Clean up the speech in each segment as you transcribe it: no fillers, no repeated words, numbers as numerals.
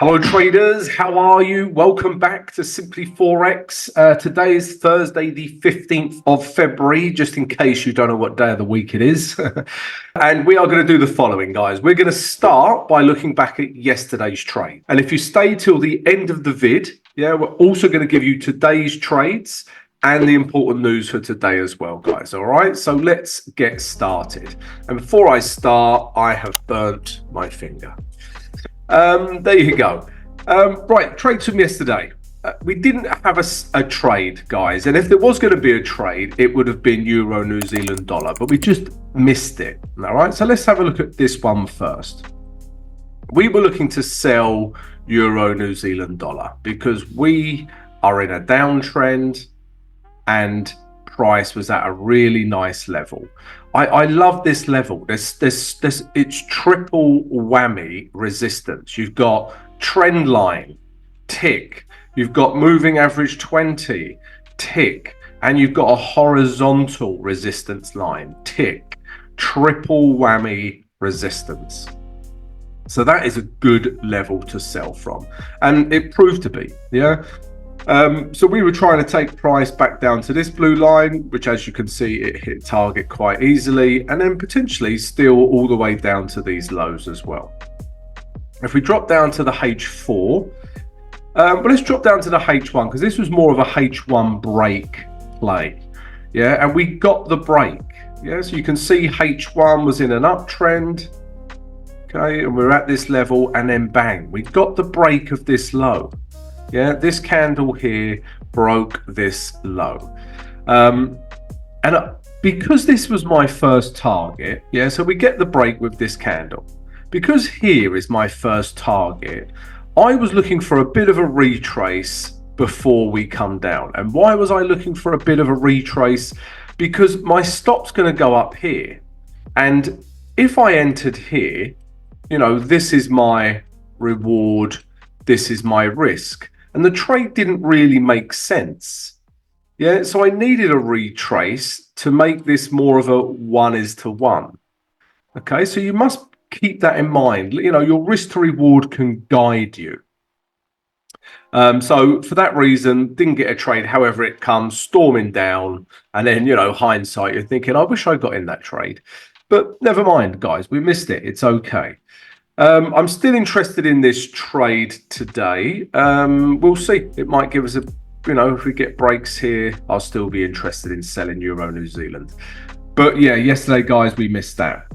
Hello traders, how are you? Welcome back to Simply Forex. Today is Thursday the 15th of February, just in case you don't know what day of the week it is. And we are going to do the following, guys. We're going to start by looking back at yesterday's trade. And if you stay till the end of the vid, we're also going to give you today's trades and the important news for today as well, guys. All right, so let's get started. And before I start, I have burnt my finger. There you go. Right, trades from yesterday. We didn't have a trade, guys. And if there was going to be a trade, it would have been Euro New Zealand dollar. But we just missed it. All right, so let's have a look at this one first. We were looking to sell Euro New Zealand dollar because we are in a downtrend and price was at a really nice level. I love this level. It's triple whammy resistance. You've got trend line, tick. You've got moving average 20, tick. And you've got a horizontal resistance line, tick. Triple whammy resistance. So that is a good level to sell from. And it proved to be, so we were trying to take price back down to this blue line, which as you can see, it hit target quite easily, and then potentially still all the way down to these lows as well. If we drop down to the H4, but let's drop down to the H1 because this was more of a H1 break play. And we got the break. So you can see H1 was in an uptrend. Okay, and we're at this level, and then bang, we got the break of this low. This candle here broke this low. And because this was my first target, so we get the break with this candle. Because here is my first target, I was looking for a bit of a retrace before we come down. And why was I looking for a bit of a retrace? Because my stop's going to go up here. And if I entered here, this is my reward, this is my risk. And the trade didn't really make sense. So I needed a retrace to make this more of a 1:1. Okay, so you must keep that in mind. Your risk to reward can guide you. So for that reason, didn't get a trade. However, it comes storming down. And then, hindsight, you're thinking, I wish I got in that trade. But never mind, guys, we missed it. It's okay. I'm still interested in this trade today. We'll see. It might give us a, if we get breaks here, I'll still be interested in selling Euro New Zealand. But yesterday, guys, we missed that.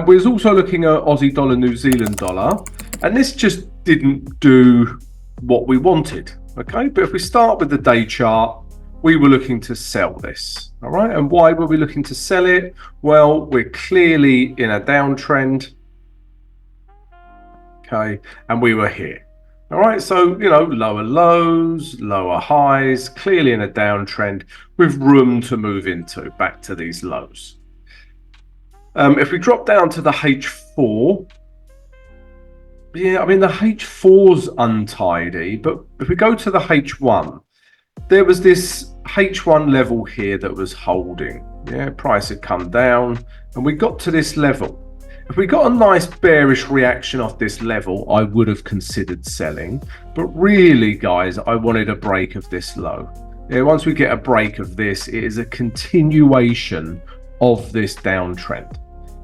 We was also looking at Aussie dollar, New Zealand dollar, and this just didn't do what we wanted. Okay, but if we start with the day chart, we were looking to sell this. All right, and why were we looking to sell it? Well, we're clearly in a downtrend. Okay, and we were here. All right, so lower lows, lower highs, clearly in a downtrend with room to move into back to these lows. If we drop down to the H4, the H4's untidy, but if we go to the H1, there was this H1 level here that was holding. Price had come down and we got to this level. If we got a nice bearish reaction off this level, I would have considered selling. But really, guys, I wanted a break of this low. Once we get a break of this, it is a continuation of this downtrend.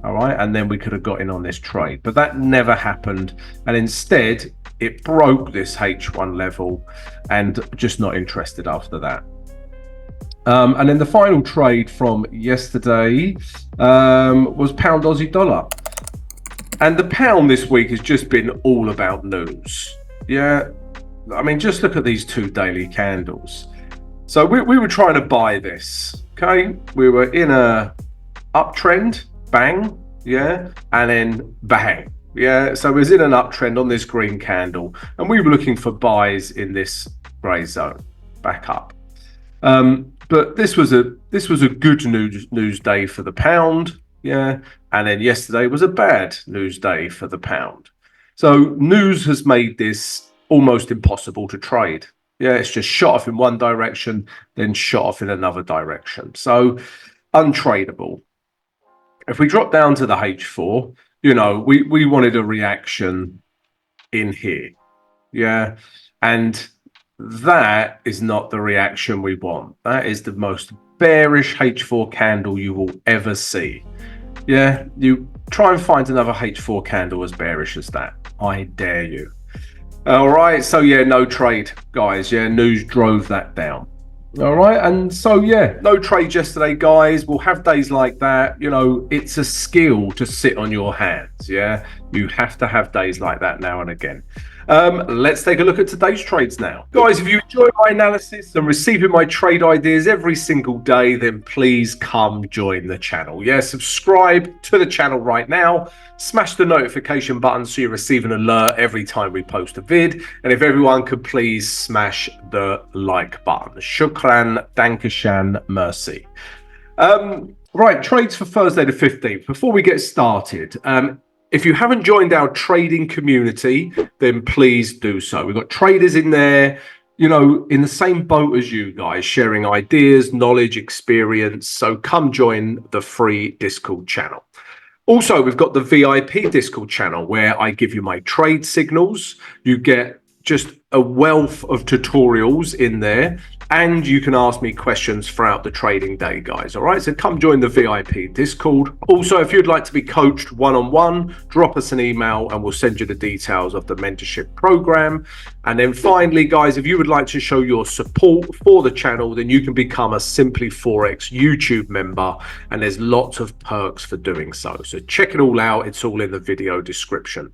All right, and then we could have got in on this trade. But that never happened. And instead, it broke this H1 level and just not interested after that. And then the final trade from yesterday was pound Aussie dollar. And the pound this week has just been all about news. Just look at these two daily candles. So we were trying to buy this. Okay, we were in a uptrend, bang, and then bang. So it was in an uptrend on this green candle, and we were looking for buys in this grey zone, back up. But this was a good news day for the pound. And then yesterday was a bad news day for the pound. So news has made this almost impossible to trade. It's just shot off in one direction, then shot off in another direction. So untradeable. If we drop down to the H4, we wanted a reaction in here. Yeah. And that is not the reaction we want. That is the most bearish H4 candle you will ever see. Yeah, you try and find another H4 candle as bearish as that. I dare you. All right, so yeah, no trade, guys. Yeah, news drove that down. All right, and so yeah, no trade yesterday, guys. We'll have days like that. You know, it's a skill to sit on your hands. Yeah, you have to have days like that now and again. Let's take a look at today's trades now. Guys, if you enjoy my analysis and receiving my trade ideas every single day, then please come join the channel. Yeah, subscribe to the channel right now. Smash the notification button so you receive an alert every time we post a vid. And if everyone could please smash the like button. Shukran, Dankashan, mercy. Right, trades for Thursday the 15th. Before we get started, if you haven't joined our trading community, then please do so. We've got traders in there, you know, in the same boat as you guys, sharing ideas, knowledge, experience. So come join the free Discord channel. Also, we've got the VIP Discord channel where I give you my trade signals. You get just a wealth of tutorials in there, and you can ask me questions throughout the trading day, guys. All right, so come join the VIP Discord. Also, if you'd like to be coached one-on-one, drop us an email and we'll send you the details of the mentorship program. And then finally, guys, if you would like to show your support for the channel, then you can become a Simply Forex YouTube member, and there's lots of perks for doing so. So check it all out. It's all in the video description.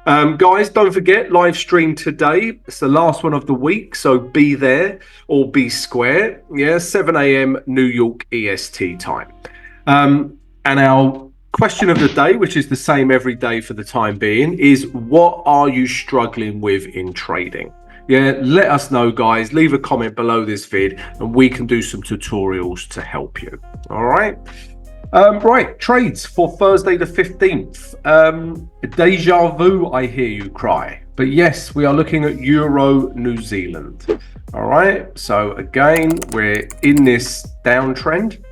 Guys, don't forget, live stream today. It's the last one of the week, so be there or be square. Yeah, 7 a.m. New York EST time. And our question of the day, which is the same every day for the time being, is what are you struggling with in trading? Yeah, let us know, guys. Leave a comment below this vid and we can do some tutorials to help you. All right. Right, trades for Thursday the 15th. Deja vu, I hear you cry. But yes, we are looking at Euro New Zealand. All right, so again, we're in this downtrend.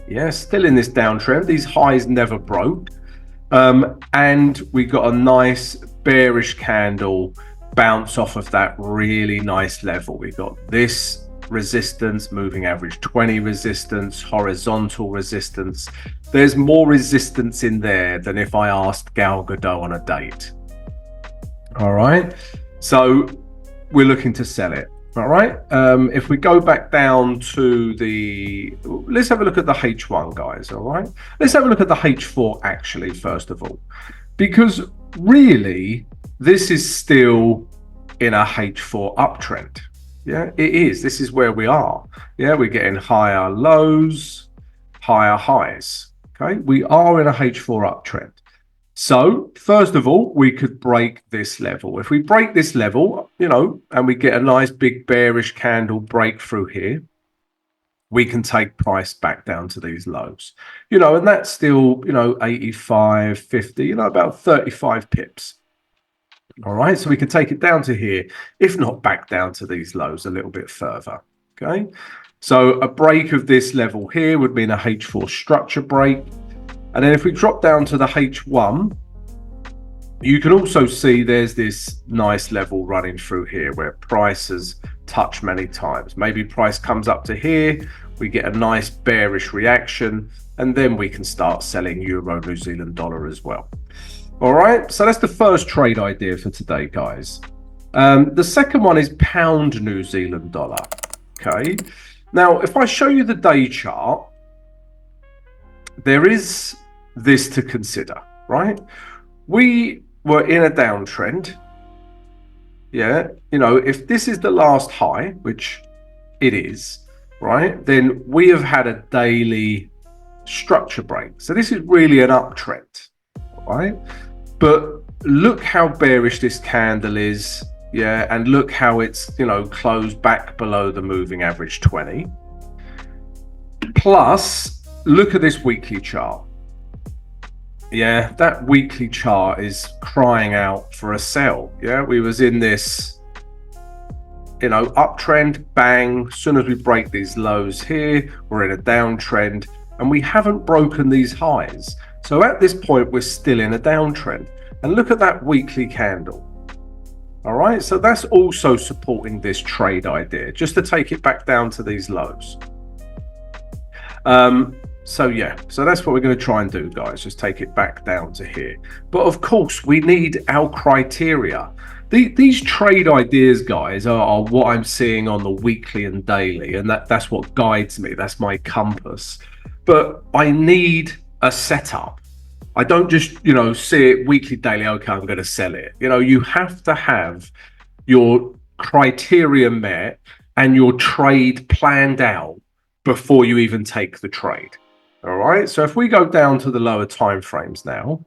Yeah, still in this downtrend. These highs never broke. And we got a nice bearish candle bounce off of that really nice level. We got this resistance, moving average 20 resistance, horizontal resistance. There's more resistance in there than if I asked Gal Gadot on a date. All right, so we're looking to sell it. All right, if we go back down to the, let's have a look at the H1, guys. All right, let's have a look at the H4 actually first of all, because really this is still in a H4 uptrend. Yeah, it is. This is where we are. Yeah, we're getting higher lows, higher highs. Okay, we are in a H4 uptrend. So first of all, we could break this level. If we break this level, you know, and we get a nice big bearish candle breakthrough here, we can take price back down to these lows. You know, and that's still, you know, 85, 50, you know, about 35 pips. All right, so we can take it down to here, if not back down to these lows a little bit further. Okay, so a break of this level here would mean a H4 structure break. And then if we drop down to the H1, you can also see there's this nice level running through here where price has touched many times. Maybe price comes up to here, we get a nice bearish reaction, and then we can start selling Euro New Zealand dollar as well. All right, so that's the first trade idea for today, guys. The second one is pound New Zealand dollar. Okay, now if I show you the day chart, there is this to consider, right? We were in a downtrend. Yeah, you know, if this is the last high, which it is, right, then we have had a daily structure break. So this is really an uptrend, right? But look how bearish this candle is, yeah, and look how it's, you know, closed back below the moving average 20. Plus, look at this weekly chart. Yeah, that weekly chart is crying out for a sell. Yeah, we was in this, you know, uptrend, bang. As soon as we break these lows here, we're in a downtrend, and we haven't broken these highs. So at this point, we're still in a downtrend. And look at that weekly candle. All right, so that's also supporting this trade idea, just to take it back down to these lows. So yeah, so that's what we're going to try and do, guys, just take it back down to here. But of course, we need our criteria. These trade ideas, guys, are what I'm seeing on the weekly and daily, and that's what guides me. That's my compass. But I need a setup. I don't just, see it weekly, daily, okay, I'm going to sell it. You have to have your criteria met and your trade planned out before you even take the trade. All right, so if we go down to the lower time frames now,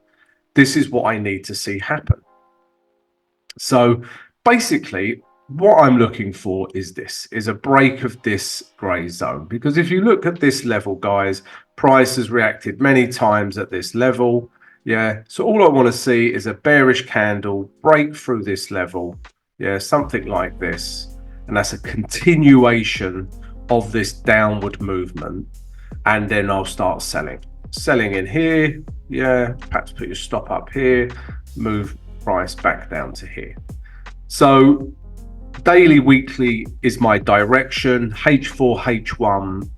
this is what I need to see happen. So basically, what I'm looking for is a break of this gray zone, because if you look at this level, guys, price has reacted many times at this level. Yeah, so all I want to see is a bearish candle break through this level. Yeah, something like this, and that's a continuation of this downward movement, and then I'll start selling in here. Yeah, perhaps put your stop up here, move price back down to here. So daily, weekly is my direction. H4, H1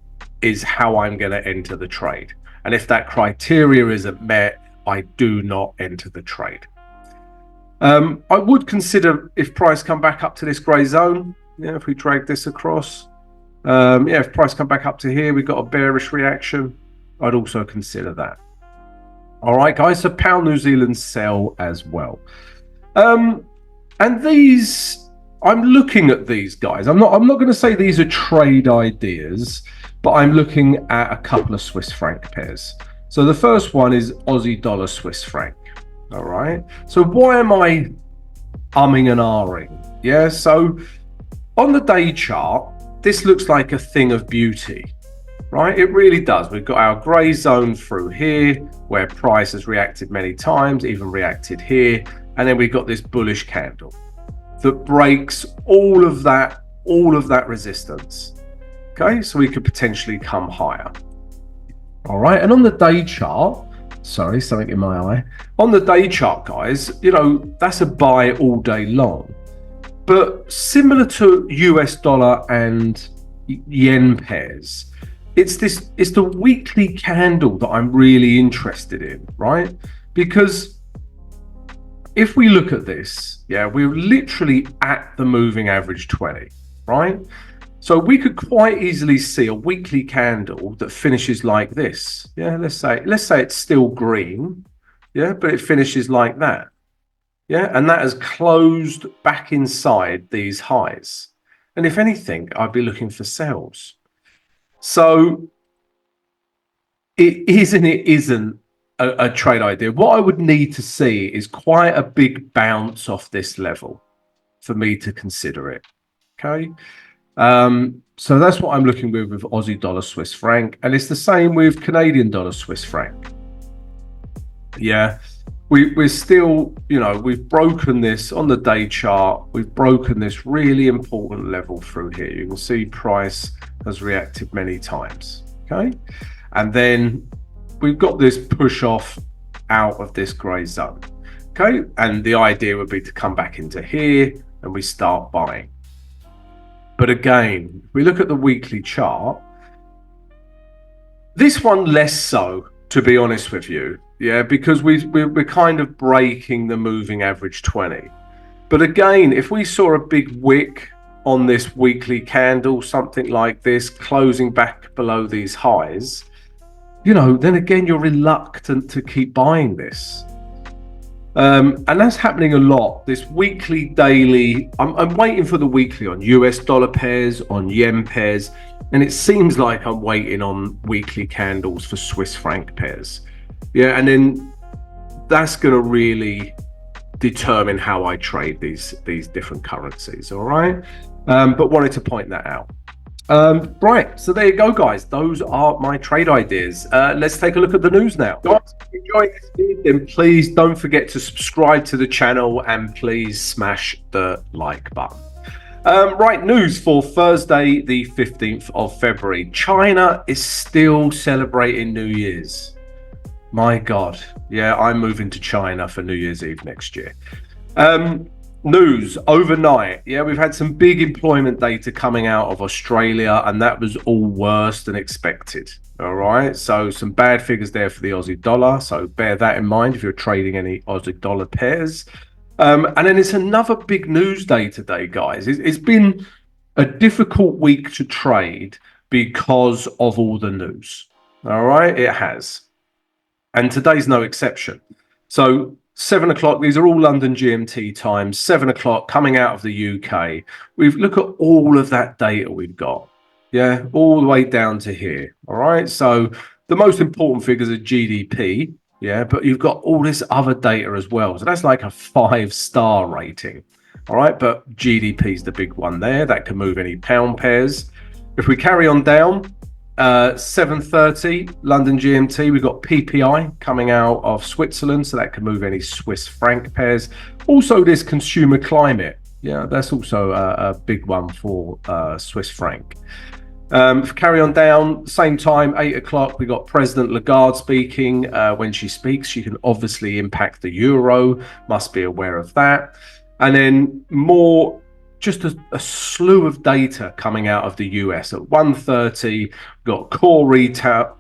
is how I'm going to enter the trade, and if that criteria isn't met, I do not enter the trade. I would consider, if price come back up to this gray zone, if we drag this across, if price come back up to here, we've got a bearish reaction, I'd also consider that. All right, guys, so pound New Zealand sell as well. And these, I'm looking at these, guys. I'm not going to say these are trade ideas, but I'm looking at a couple of Swiss franc pairs. So the first one is Aussie dollar Swiss franc. All right, so why am I umming and ahhing? Yeah, so on the day chart, this looks like a thing of beauty, right? It really does. We've got our gray zone through here where price has reacted many times, even reacted here, and then we've got this bullish candle that breaks all of that resistance. Okay, so we could potentially come higher. All right, and on the day chart, sorry, something in my eye. On the day chart, guys, that's a buy all day long. But similar to US dollar and yen pairs, it's the weekly candle that I'm really interested in, right? Because if we look at this, we're literally at the moving average 20, right? So we could quite easily see a weekly candle that finishes like this. Yeah, let's say it's still green, but it finishes like that. Yeah, and that has closed back inside these highs. And if anything, I'd be looking for sells. So it is and it isn't a trade idea. What I would need to see is quite a big bounce off this level for me to consider it. Okay. So that's what I'm looking with Aussie dollar Swiss franc, and it's the same with Canadian dollar Swiss franc. Yeah, we're still, we've broken this on the day chart. We've broken this really important level through here. You can see price has reacted many times. Okay, and then we've got this push off out of this gray zone. Okay, and the idea would be to come back into here and we start buying. But again, if we look at the weekly chart, this one less so, to be honest with you, because we're kind of breaking the moving average 20. But again, if we saw a big wick on this weekly candle, something like this, closing back below these highs, then again, you're reluctant to keep buying this. And that's happening a lot. This weekly, daily, I'm waiting for the weekly on US dollar pairs, on yen pairs, and it seems like I'm waiting on weekly candles for Swiss franc pairs. Yeah, and then that's going to really determine how I trade these different currencies. All right, but wanted to point that out. Right, so there you go, guys. Those are my trade ideas. Let's take a look at the news now. Guys, if you enjoyed this video, then please don't forget to subscribe to the channel and please smash the like button. Right, news for Thursday, the 15th of February. China is still celebrating New Year's. My God. Yeah, I'm moving to China for New Year's Eve next year. News overnight. Yeah, we've had some big employment data coming out of Australia, and that was all worse than expected. All right, so some bad figures there for the Aussie dollar. So bear that in mind if you're trading any Aussie dollar pairs. And then it's another big news day today, guys. It's been a difficult week to trade because of all the news. All right, it has. And today's no exception. So 7 o'clock, these are all London GMT times, 7 o'clock coming out of the UK. We've look at all of that data we've got. Yeah, all the way down to here. All right. So the most important figures are GDP. Yeah, but you've got all this other data as well. So that's like a 5-star rating. All right, but GDP is the big one there. That can move any pound pairs. If we carry on down, 7:30 London GMT, we've got PPI coming out of Switzerland, so that can move any Swiss franc pairs. Also, this consumer climate, yeah, that's also a big one for Swiss franc. If we carry on down, same time, 8 o'clock, we got President Lagarde speaking. When she speaks, she can obviously impact the euro, must be aware of that. And then more, just a slew of data coming out of the US. At 1:30, we've got core retail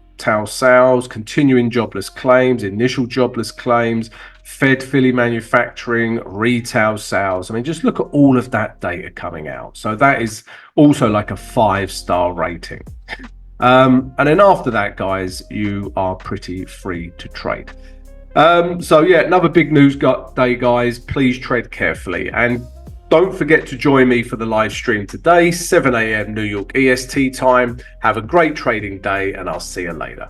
sales, continuing jobless claims, initial jobless claims, Fed Philly manufacturing, retail sales. I mean, just look at all of that data coming out. So that is also like a 5-star rating. And then after that, guys, you are pretty free to trade. So yeah, another big news day, guys. Please tread carefully. And don't forget to join me for the live stream today, 7 a.m. New York EST time. Have a great trading day, and I'll see you later.